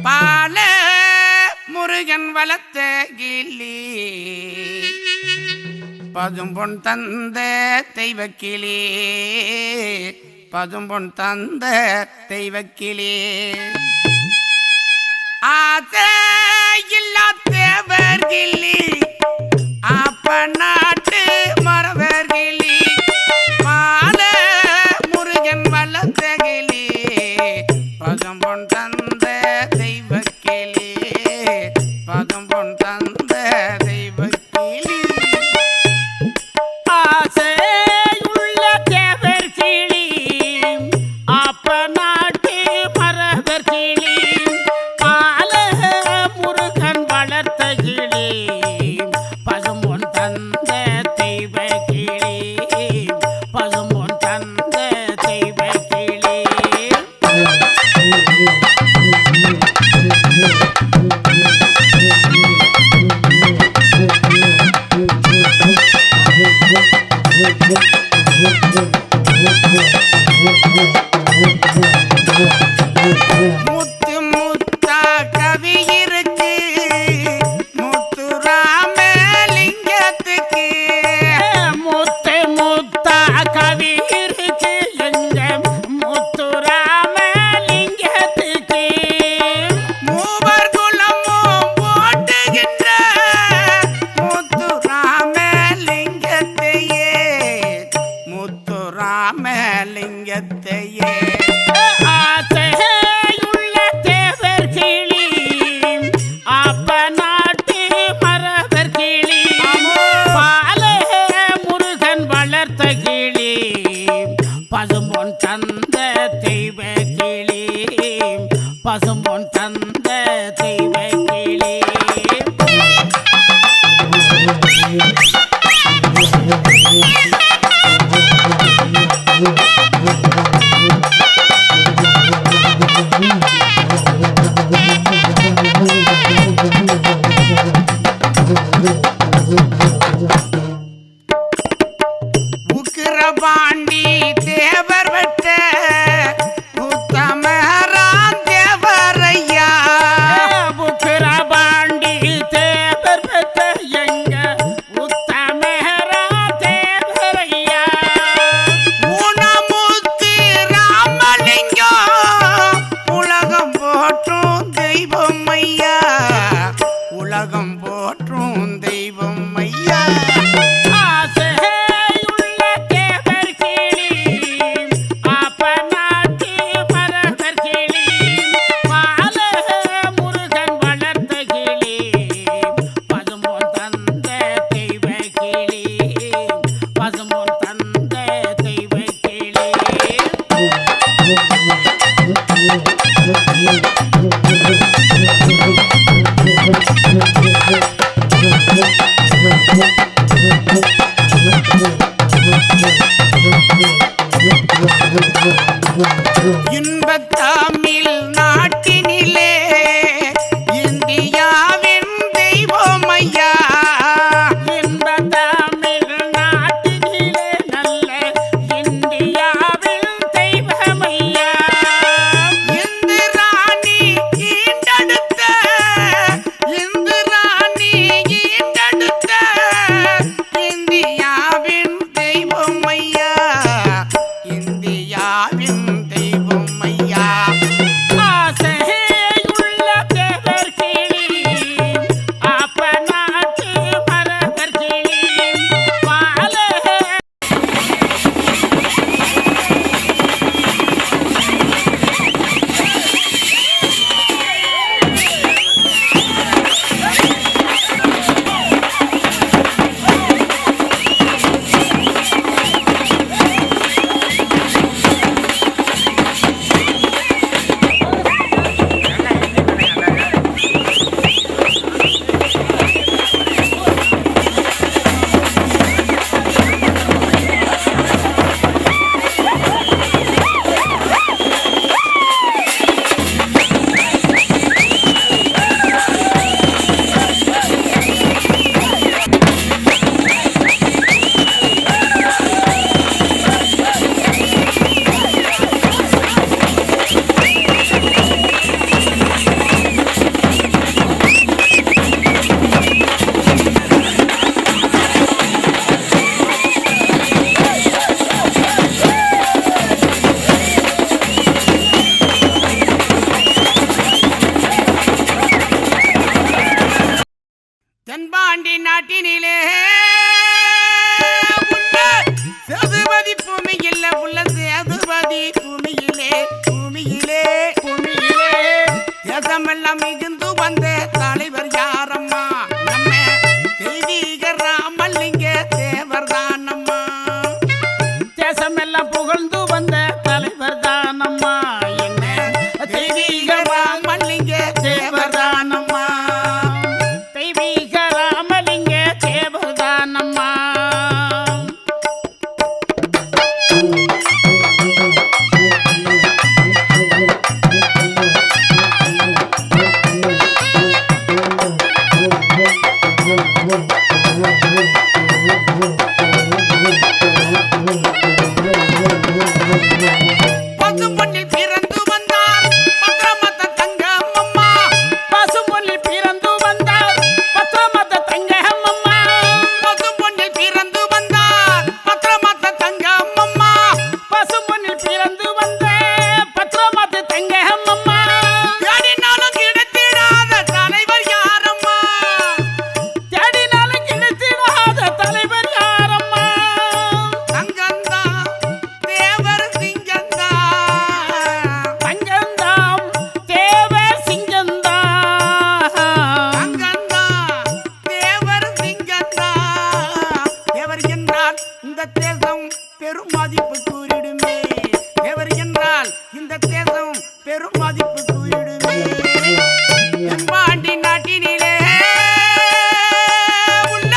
பால முருகன் வளர்த்த கிளி பதும்பொன் தந்த தெய்வக்கிளி பதும்பொன் தந்த தெய்வக்கிளி ஆசையில்லா தேவர் கிளி அப்ப நாட்டு மரவர் கிளி பால முருகன் வளர்த்த கிளி பதும்பொன் தந்த தெய்வக்கிளி பதும்பொன் தந்த தெய்வக்கிளி ஆசையுள்ள தேவர் கிளி அப்ப நாட்டு மரவர் கிளி பால முருகன் வளர்த்த கிளி பசும்பொன் தந்த தெய்வக்கிளி பசும்பொன் தந்த தெய்வக்கிளி முத்து முத்தா கவி இருக்கு முத்துராமலிங்கத்துக்கு முத்து முத்தா கவி இருக்கு எங்க முத்துராமலிங்கத்துக்கு மூவர் குலமும் போட்டுகின்ற முத்துராமலிங்கத்தையே முத்துராமலிங்கத்தையே ஆசையுள்ள தேவர் கிளி அப்ப நாட்டு மரவர் கிளி பால முருகன் வளர்த்த கிளி பசும்பொன் தந்த தெய்வ கிளி பசும்பொன் தந்த தெய்வ கிளி உக்கிரபாண்டி தேவர் வெட்ட உத்தமரான் தேவரையா புக்கிரபாண்டி தேவர் பெற்ற எங்க உத்தமரா தேவரையா ஊனமுத்து ராமலிங்கம் உலகம் போற்றும் தெய்வம் ஐயா உலகம் போற்றும் தெய்வம் ஐயா ஆசையுள்ள தேவர் கிளி அப்ப நாட்டு மரவர் கிளி பால முருகன் வளர்த்த கிளி பசும்பொன் தந்த தெய்வ கிளி பசும்பொன் தந்த தெய்வ கிளி Thank you. தென்பாண்டி நாட்டினிலே உள்ள சேதுபதி பூமியில் உள்ள சேதுபதி பூமியிலே பூமியிலே பூமியிலே தேசமெல்லாம் மிகுந்து வந்த தலைவர் யாரம்மா? நம்ம தெய்வீக ராமலிங்க தேவர் தானம்மா. தேசமெல்லாம் புகழ்ந்து வந்த தலைவர் தானம்மா. என்ன தெய்வீக ராமலிங்க தேவர் தானம்மா. தெய்வீக ராமலிங்க தேவர் தானம்மா. பசும்பொன்னில் பிறந்து வந்தார் பத்திரமத்த தங்கம் அம்மா. பசும்பொன்னில் பிறந்து வந்தார் பத்திரமத்த தங்கம் அம்மா. பசும்பொன்னில் பிறந்து வந்தார் பத்திரமத்த தங்கம் அம்மா. பசும்பொன்னில் பிறந்து வந்த பத்திரமத்த தங்கம் அம்மா. தேடினாலும் கிடைத்திடாத தலைவர் யாரம்மா? தேடினாலும் கிடைத்திடாத தலைவர் யாரம்மா? தங்கந்தா தேவர் சிங்கந்தா. தங்கந்தாம் தேவர் சிங்கந்தா. தங்கந்தா தேவர் சிங்கந்தா. தேவர் என்றால் இந்த தேசம் பெரும் மதிப்பு கூறிடுமே. தேவர் என்றால் இந்த தேசம் பெரும் மதிப்பு கூறிடுமே. தென்பாண்டி நாட்டினிலே உள்ள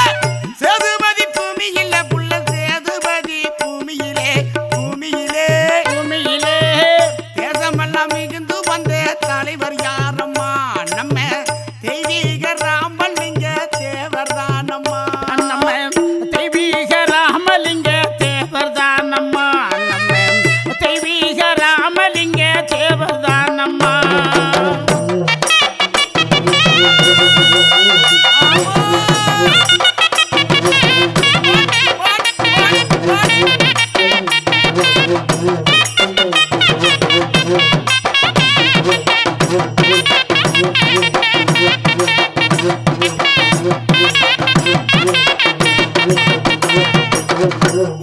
சேதுபதி பூமியில் உள்ள சேதுபதி பூமியிலே பூமியிலே பூமியிலே தேசமெல்லாம் மிகுந்து வந்த தலைவர் யாரம்மா? நம்ம தெய்வீக ராமலிங்க தேவர் தானம்மா. நம்ம தெய்வீக ராமலிங்க தேவர் தானம்மா. நம்ம தெய்வீக ராமலிங்க தேவர் தானம்மா.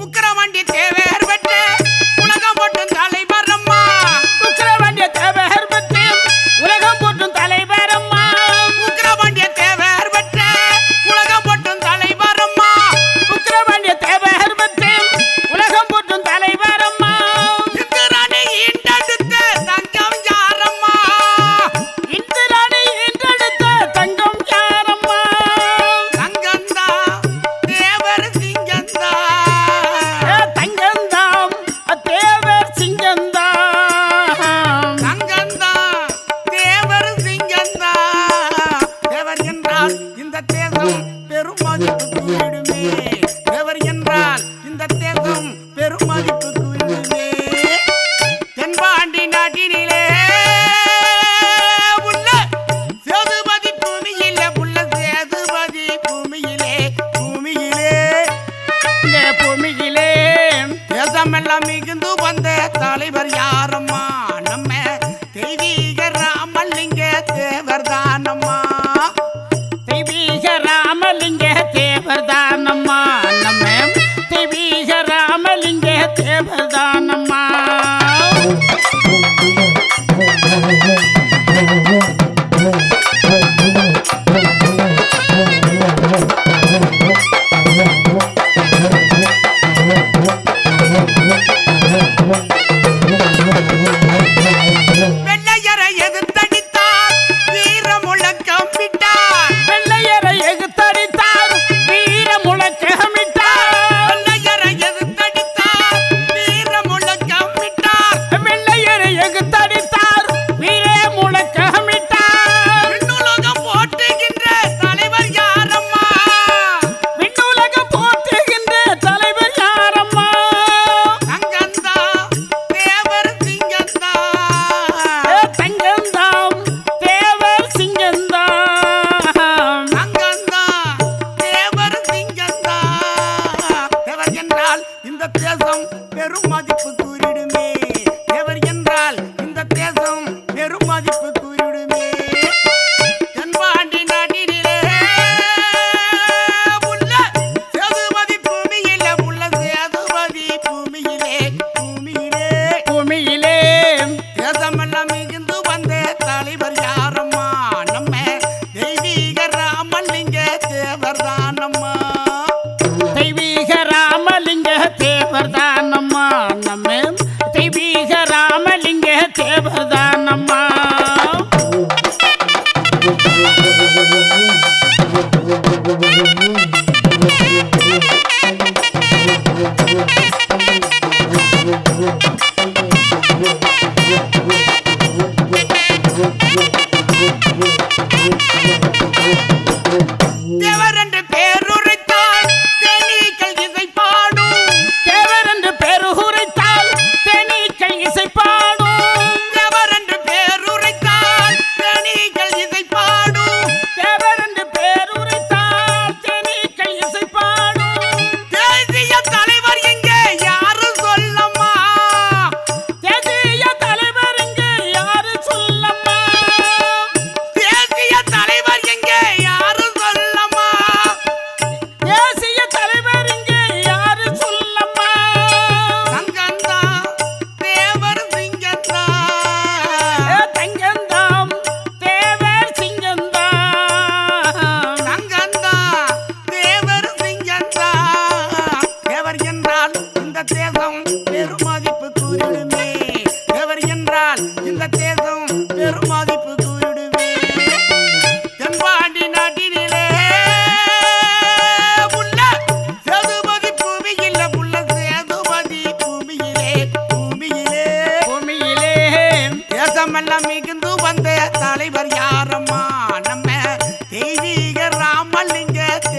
உக்கிரவாண்டி தேவர் வெட்டு உலகம் போட்டும் தலைவர் அம்மா. உக்கிரவாண்டிய தேவர் பற்றி உலகம் போற்றும் தலைவர் அம்மா. உக்கிரவாண்டிய தேவர் வெட்டு உலகம் போட்டும் தலைவர் அம்மா. உக்கிரவாண்டிய தேவர் பற்றி உலகம் போற்றும் தலைவர் அம்மா. இந்திராணி ஈண்டெடுத்த தங்கம் யாரம்மா? இந்திராணி ஈன்றெடுத்த தங்கம் யாரம்மா? தங்கந்தா தேவர் சிங்கந்தா. தங்கந்தாம் தேவர் சிங்கந்தா. தங்கந்தா தேவர் சிங்கந்தா. தேவர் என்றால் இந்த தேசம் பெரும் மதிப்பு கூறிடுமே. தேவர் என்றால் இந்த தேசம் பெரும் மதிப்பு கூறிடுமே. தென்பாண்டி நாட்டினிலே உள்ள சேதுபதி பூமியிலே உள்ள சேதுபதி பூமியிலே பூமியிலே இந்த பூமியிலே தேசமெல்லாம் மிகுந்து வந்த தலைவர் யாரம்மா? நம்ம தெய்வீக ராமலிங்க தேவர் தானம்மா. தெய்வீக ராமலிங்க தேவர் தானம்மா.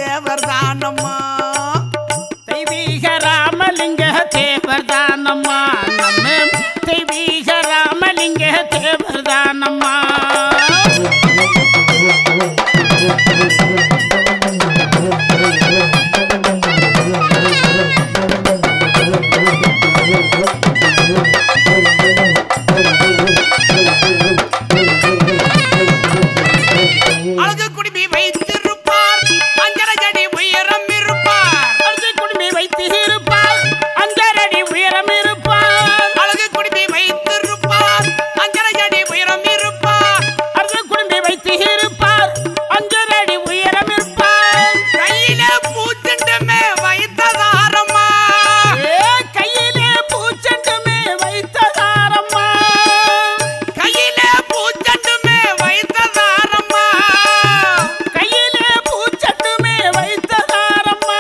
தேவர் தானம்மா தெய்வீக ராமலிங்க தேவர் தானம்மா நம்ம தெய்வீக ராமலிங்க தேவர் தானம்மா அழகு குடிமி வைத்திருப்பார் அஞ்சரடி உயரம் இருப்பார் அழகு குடிமி வைத்திருப்பார் அஞ்சரடி உயரம் இருப்பார் அழகு குடிமி வைத்திருப்பார் அஞ்சரடி உயரம் இருப்பார் அழகு குடிமி வைத்திருப்பார் அஞ்சரடி உயரம் இருப்பார் கையிலே பூச்செண்டுமே வைத்ததாரம்மா கையிலே பூச்செண்டுமே வைத்ததாரம்மா கையிலே பூச்செண்டுமே வைத்ததாரம்மா கையிலே பூச்செண்டுமே வைத்ததாரம்மா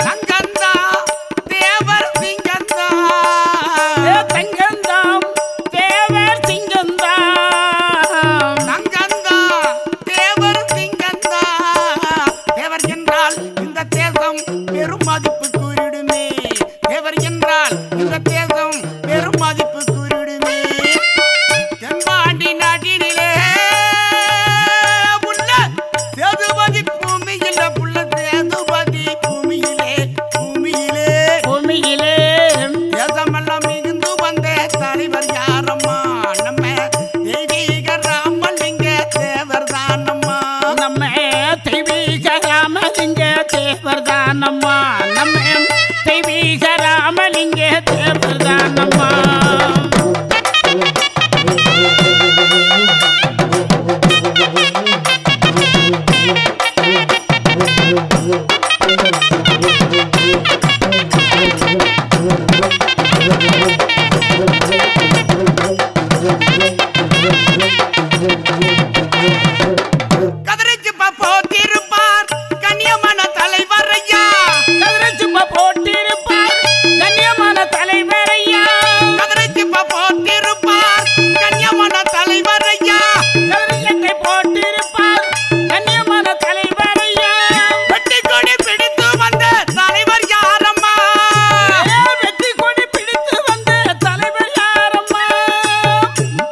தங்கந்தா தேவர் சிங்கந்தா தங்கந்தாம் தேவர் சிங்கந்தாம் தங்கந்தா தேவர் சிங்கந்தா தேவர் என்றால் இந்த தேசம் பெரும் மதிப்பு கூறிடுமே தேவர் என்றால் இந்த தேசம் பெரும் மதிப்பு கூறிடுமே தென்பாண்டி நாட்டினிலே உள்ள சேதுபதி பூமியில புள்ள சேதுபதி பூமியிலே பூமியிலே தேசமெல்லாம் மிகுந்து வந்த தலைவர் யாரம்மா நம்ம தெய்வீக ராமலிங்க தேவர் தானம்மா நம்ம தெய்வீக ராமலிங்க தேவர் தானம்மா நம்ம தெய்வீக ராமலிங்க தேவர் தானம்மா கதிரைச்சு போத்திருப்பார் கண்ணியமான தலைவர் ஐயா கதிரச்சுப்பா போட்டிருப்பார் கண்ணியமான தலைவர் ஐயா கதிரைச்சு போத்திருப்பார் கண்ணியமான தலைவர் ஐயா கதிரச்சட்டை போட்டிருப்பார் கண்ணியமான தலைவர் ஐயா வெட்டி கொடி பிடித்து வந்த தலைவர் யாரம்மா வெற்றி கொடி பிடித்து வந்த தலைவர் யாரம்மா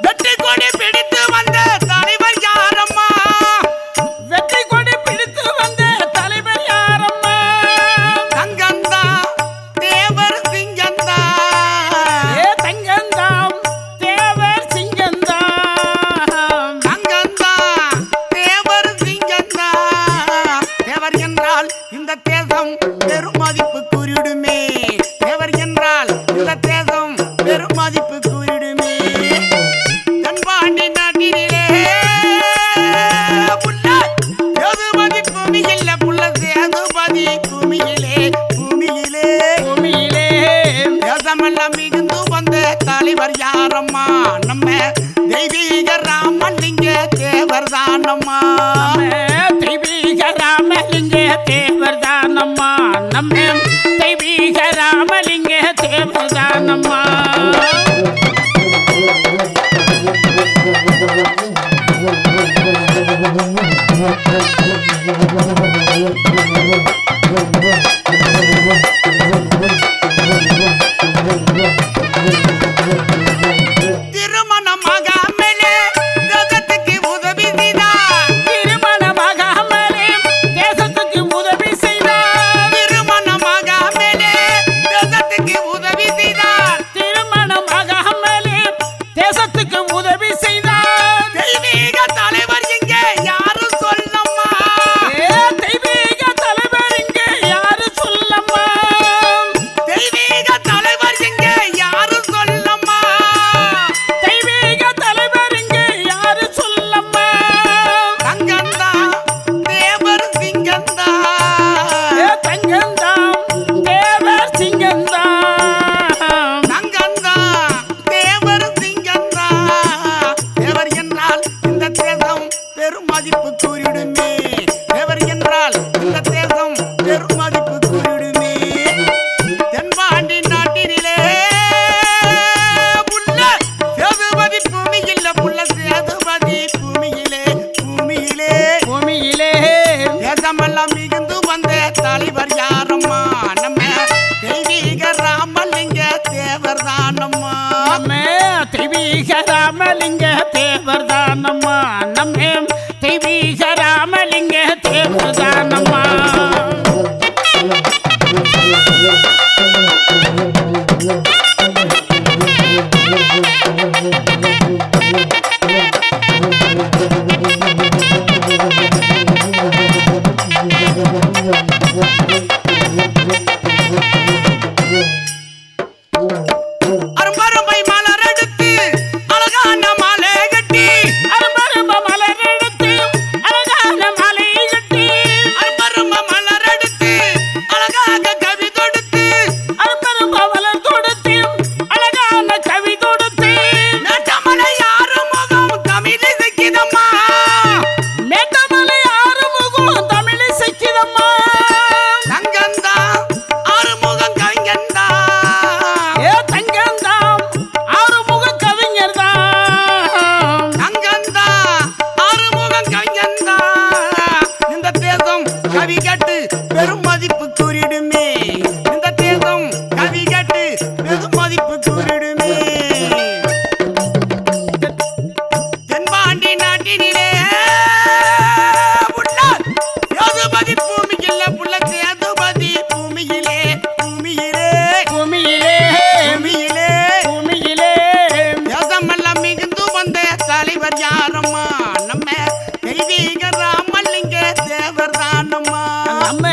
வெட்டி கொடி பிடித்து வந்த தலைவர் யாரம்மா வெற்றி கொடி பிடித்து வந்த தலைவர் யாரம்மா தங்கந்தா தேவர் சிங்கந்தா தங்கந்தாம் தேவர் சிங்கந்தாம் தங்கந்தா தேவர் சிங்கந்தா தேவர் என்றால் இந்த தேசம் பெரும் மதிப்பு கூறிடுமே தேவர் என்றால் இந்த தேசம் பெரும் மதிப்பு கூறிடுமே தென்பாண்டி நாட்டினிலே புள்ள சேதுபதி பூமியில புள்ள சேதுபதி பூமியிலே பூமியிலே தேசமெல்லாம் மிகுந்து வந்த தலைவர் யாரம்மா நம்ம தெய்வீக ராமலிங்க தேவர் தானம்மா தெய்வீக ராமலிங்க தேவர் தானம்மா நம்ம தெய்வீக ராமலிங்க தேவர் தானம்மா திருமணமாகாமலே தேசத்துக்கு உதவி செய்தார் திருமணமாகாமலே தேசத்துக்கு உதவி செய்தார் திருமணமாகாமலே தேசத்துக்கு உதவி செய்தார் திருமணமாகாமலே தேசத்துக்கு உதவி செய்தார் தெய்வீக தலைவர் இங்கே யாரு சொல்லம்மா தெய்வீக தலைவர் இங்கே யாரு சொல்லம்மா தெய்வீக தலைவர் இங்கே யாரு சொல்லம்மா தேசமெல்லாம் மிகுந்து வந்த தலைவர் யாரம்மா நம்ம தெய்வீக ராமலிங்க தேவர் தானம்மா தெய்வீக ராமலிங்க தேவர் தானம்மா நம்ம தெய்வீக ராமலிங்க தேவர் தானம்மா அரும்பரும்பை மலர் எடுத்து அழகான மாலை கட்டி அரும்பரும்ப மலர் எடுத்து அழகான மாலை கட்டி அரும்பரும்ப மலர் எடுத்து அழகாக கவி தொடுத்து அரும்பரும்ப மலர் தொடுத்து அழகான கவி தொடுத்து மேட்டமலை யாரும் முகம் தமிழ் இசைக்குதம்மா மேட்டமலை ஆறுமுகம் தமிழ் இசைக்குதம்மா தங்கந்தா ஆறுமுகம் கவிஞந்தா ஏ தங்கந்தாம் ஆறுமுக கவிஞர் தான் தங்கந்தா ஆறுமுகம் கவிஞந்தா இந்த தேசம் கவி கேட்டு பெரும் மதிப்பு கூறிடுமே இந்த தேசம் கவி கேட்டு பெரும் மதிப்பு கூறிடுமே தென்பாண்டி நாட்டினிலே புள்ள சேதுபதி பூமியில புள்ள சேதுபதி பூமியிலே பூமியிலே பூமியிலே பூமியிலே பூமியிலே தேசமெல்லாம் மிகுந்து வந்த தலைவர் யாரம்மா நம்ம தெய்வீக ராமலிங்க தேவர் தானம்மா நம்ம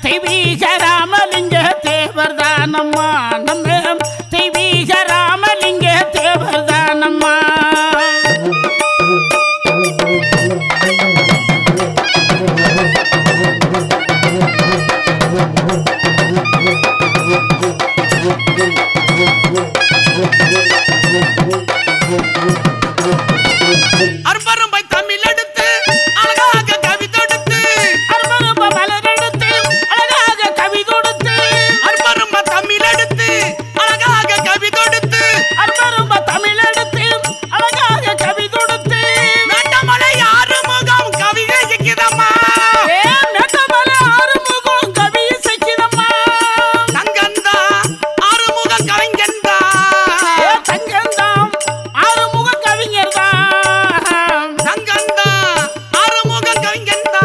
தெய்வீக ராமலிங்க தேவர் தானம்மா நம்ம தெய்வீக ராமலிங்க தேவர் தானம்மா அரும்பரும்பை தமிழ் எடுத்து அழகாக கவி தொடுத்து அரும்பரும்ப மலர் எடுத்து அழகாக கவி தொடுத்து அரும்பரும்ப தமிழ் எடுத்து அழகாக கவி தொடுத்து அரும்பரும்ப தமிழ் எடுத்து அழகாக கவி தொடுத்து மேட்டமலை ஆறுமுகம் கவிதை இசைக்குதம்மா ஏ மேட்டமலை ஆறுமுகம் கவி இசைக்குதம்மா தங்கந்தா ஆறுமுகம் கவிஞந்தா ஏ தங்கந்தாம் ஆறுமுக கவிஞர் தான் தங்கந்தா ஆறுமுகம் கவிஞந்தா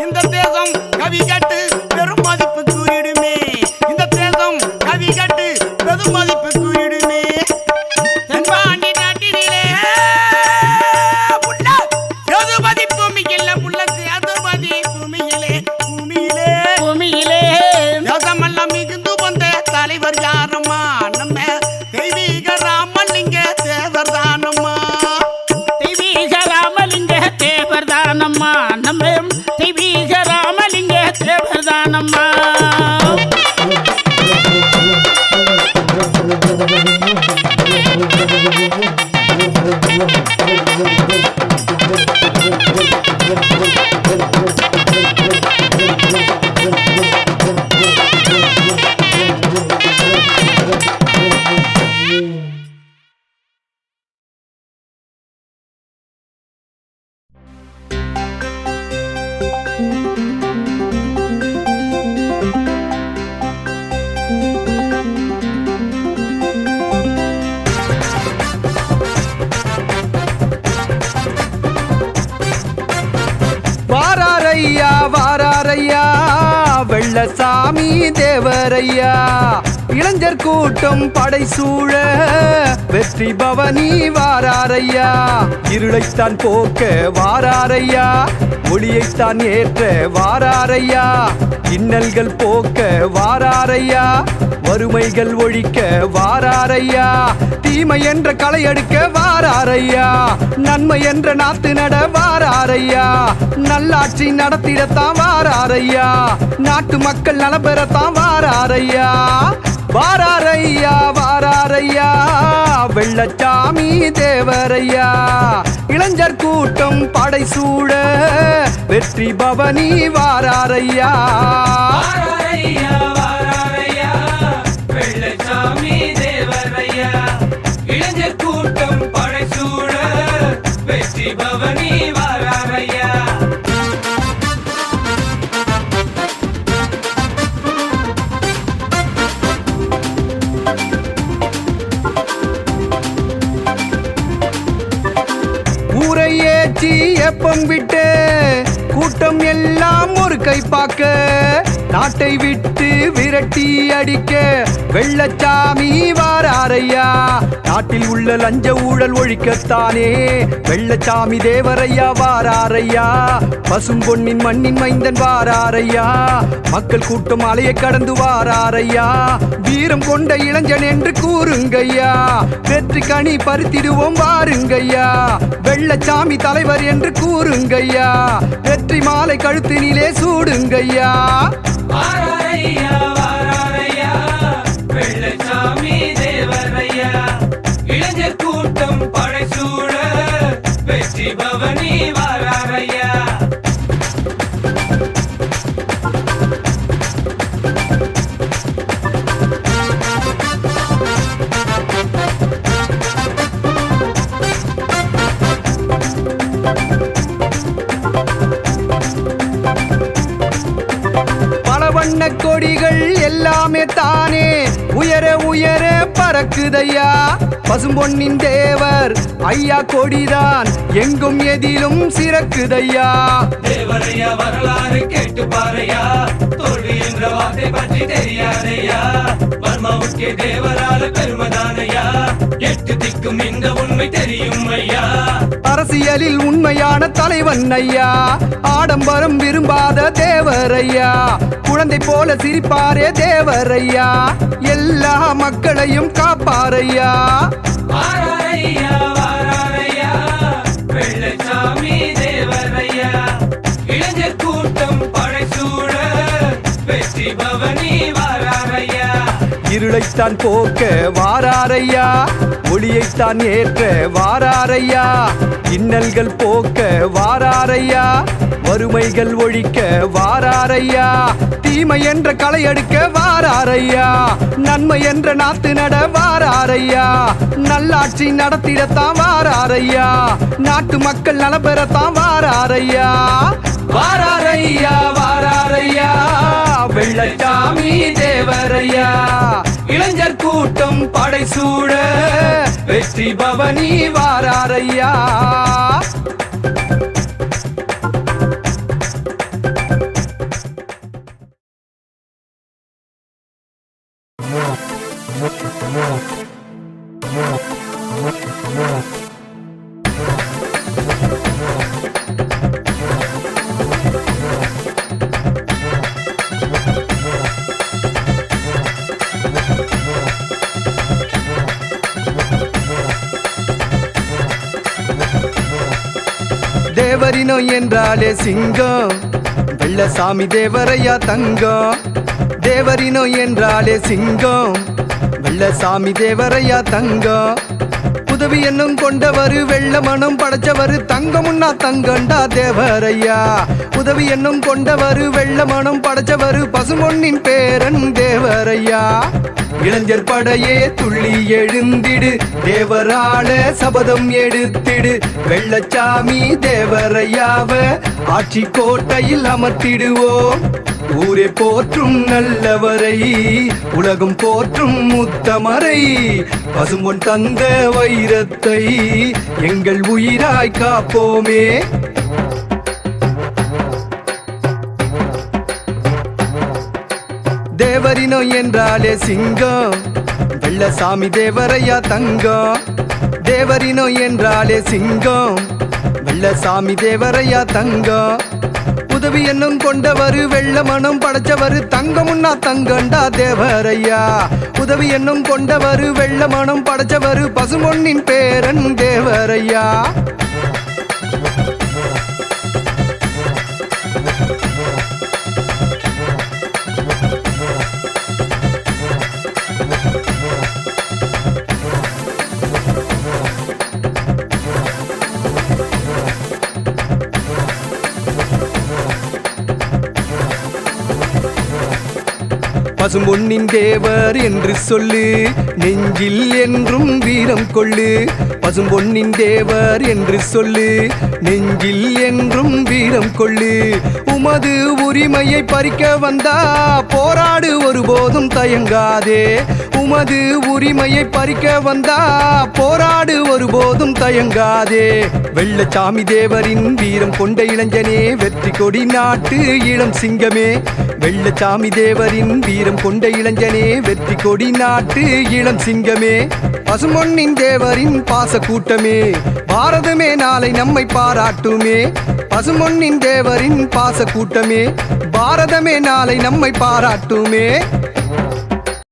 இந்த தேசம் கவி கேட்டு பெரும் மதிப்பு கூறிடுமே இந்த தேசம் கவி கேட்டு பெரும் மதிப்பு கூறிடுமே தென்பாண்டி நாட்டினிலே புள்ள சேதுபதி பூமியில புள்ள சேதுபதி பூமியிலே பூமியிலே பூமியிலே தேசமெல்லாம் மிகுந்து வந்த தலைவர் யாரம்மா நம்ம தெய்வீக ராமலிங்க தேவர் தானம்மா தெய்வீக ராமலிங்க தேவர் தானம்மா நம்ம தெய்வீக ராமலிங்க தேவர் தானம்மா வாராரையா வாராரையா வெள்ளசாமி தேவரையா இளைஞர் கூட்டம் படை சூழ வெற்றி பவனி வாராரையா இருளைத்தான் போக்க வாராரையா ஒளியைத்தான் ஏற்ற வாராரையா இன்னல்கள் போக்க வாராரையா வறுமைகள் ஒழிக்க வாராரையா தீமை என்ற களை எடுக்க வாராரையா நன்மை என்ற நாத்து நட வாராரையா நல்லாட்சி நடத்திடத்தான் வாராரையா நாட்டு மக்கள் நலம் பெறத்தான் வாராரையா வாராரையா வாராரையா வெள்ளச்சாமி தேவரையா இளைஞர் கூட்டம் படை சூழ வெற்றி பவனி வாராரையா வெள்ளச்சாமி தேவரையா இளைஞர் கூட்டம் படைசூழ வெற்றி பவனி வாராரையா கை பாக்க நாட்டை விட்டு விரட்டி அடிக்க வெள்ளச்சாமி வாராரையா. நாட்டில் உள்ள லஞ்ச ஊழல் ஒழிக்கத்தானே வெள்ளச்சாமி தேவரையா வாராரையா. பசும்பொன்னின் மண்ணின் மைந்தன் வாராரையா. மக்கள் கூட்டம் அலையை கடந்து வாராரையா. வீரம் கொண்ட இளைஞன் என்று கூறுங்கய்யா. வெற்றி கனி பறித்திடுவோம் வாருங்கய்யா. வெள்ளச்சாமி தலைவர் என்று கூறுங்கய்யா. வெற்றி மாலை கழுத்தினிலே சூடுங்கய்யா. வாராரையா வாராரையா வெள்ளச்சாமி தேவரையா. இளைஞர் கூட்டம் படைசூழ வெற்றி பவனி வாராரையா. வண்ண கொடிகள் எல்லாமே தானே உயர உயர பறக்குதையா. பசும்பொன்னின் தேவர் ஐயா கொடிதான் எங்கும் எதிலும் சிறக்குதையா. தேவரையா வரலாறு கேட்டு பாரையா. தோல்வி என்ற வார்த்தை பற்றி தெரியாதையா. வர்மாவுக்கே தேவரால பெருமதானையா. எட்டு திக்கும் இந்த உண்மை தெரியும் ஐயா. அரசியலில் உண்மையான தலைவன் ஐயா. ஆடம்பரம் விரும்பாத தேவரையா. குழந்தை போல சிரிப்பாரே தேவரையா. எல்லா மக்களையும் காப்பாரையா. வாராரையா வாராரையா வெள்ளச்சாமி தேவரையா. இளைஞர் கூட்டம் படைசூழ வெற்றி பவனி வாராரையா. இருளைத்தான் போக்க வாராரையா. ஒளியைத்தான் ஏற்ற வாராரையா. இன்னல்கள் போக்க வாராரையா. வறுமைகள் ஒழிக்க வாராரையா. தீமை என்ற களை எடுக்க வாராரையா. நன்மை என்ற நாத்து நட வாராரையா. நல்லாட்சி நடத்திடத்தான் வாராரையா. நாட்டு மக்கள் நல பெறத்தான் வாராரையா. வாராரையா வாராரையா வெள்ளச்சாமி தேவரையா. இளைஞர் கூட்டம் படைசூழ வெற்றி பவனி வாராரையா. தேவரினோ என்றாலே சிங்கம் வெள்ளசாமி தேவரையா தங்கம். தேவரினோ என்றாலே சிங்கம் வெள்ளசாமி தேவரையா தங்கம். உதவி என்னும் கொண்டவரு வெள்ள மனம் படைச்சவரு தங்கமுன்னா தங்கண்டா தேவரையா. உதவி என்னும் கொண்டவரு வெள்ள மனம் படைச்சவரு பசுமொன்னின் பேரன் தேவரையா. இளைஞர் படையே துள்ளி எழுந்திடு தேவராள சபதம் எடுத்திடு. வெள்ளச்சாமி தேவரையாவ ஆட்சி கோட்டையில் அமர்த்திடுவோம். ஊரே போற்றும் நல்லவரை உலகம் போற்றும் முத்தமரை. பசும்பொன் தந்த வைரத்தை எங்கள் உயிராய் காப்போமே. தேவரினோ என்றாலே சிங்கம் வெள்ளசாமி தேவரையா தங்கம். தேவரினோ என்றாலே சிங்கம் வெள்ளசாமி தேவரையா தங்கம். உதவி என்னும் கொண்டவரு வெள்ள மனம் படைச்சவரு தங்கமுன்னா தங்கண்டா தேவரையா. உதவி என்னும் கொண்டவரு வெள்ள மனம் படைச்சவரு பசுமொன்னின் பேரன் தேவரையா. பசும்பொன்னின் தேவர் என்று சொல்லு, நெஞ்சில் என்றும் வீரம் கொள்ளு. பசும்பொன்னின் தேவர் என்று சொல்லு, நெஞ்சில் என்றும் வீரம் கொள்ளு. உமது உரிமையை பறிக்க வந்தா போராடு, ஒருபோதும் தயங்காதே. உமது உரிமையை பறிக்க வந்தா போராடு, ஒருபோதும் தயங்காதே. வெள்ளச்சாமி தேவரின் வீரம் கொண்ட இளைஞனே, வெற்றி கொடி நாட்டு இளம் சிங்கமே. வெள்ளச்சாமி தேவரின் வீரம் கொண்ட இளைஞனே, வெற்றி கொடி நாட்டு இளம் சிங்கமே. பசும்பொன்னின் தேவரின் பாச கூட்டமே, பாரதமே நாளை நம்மை பாராட்டுமே. பசும்பொன்னின் தேவரின் பாச கூட்டமே, பாரதமே நாளை நம்மை பாராட்டுமே.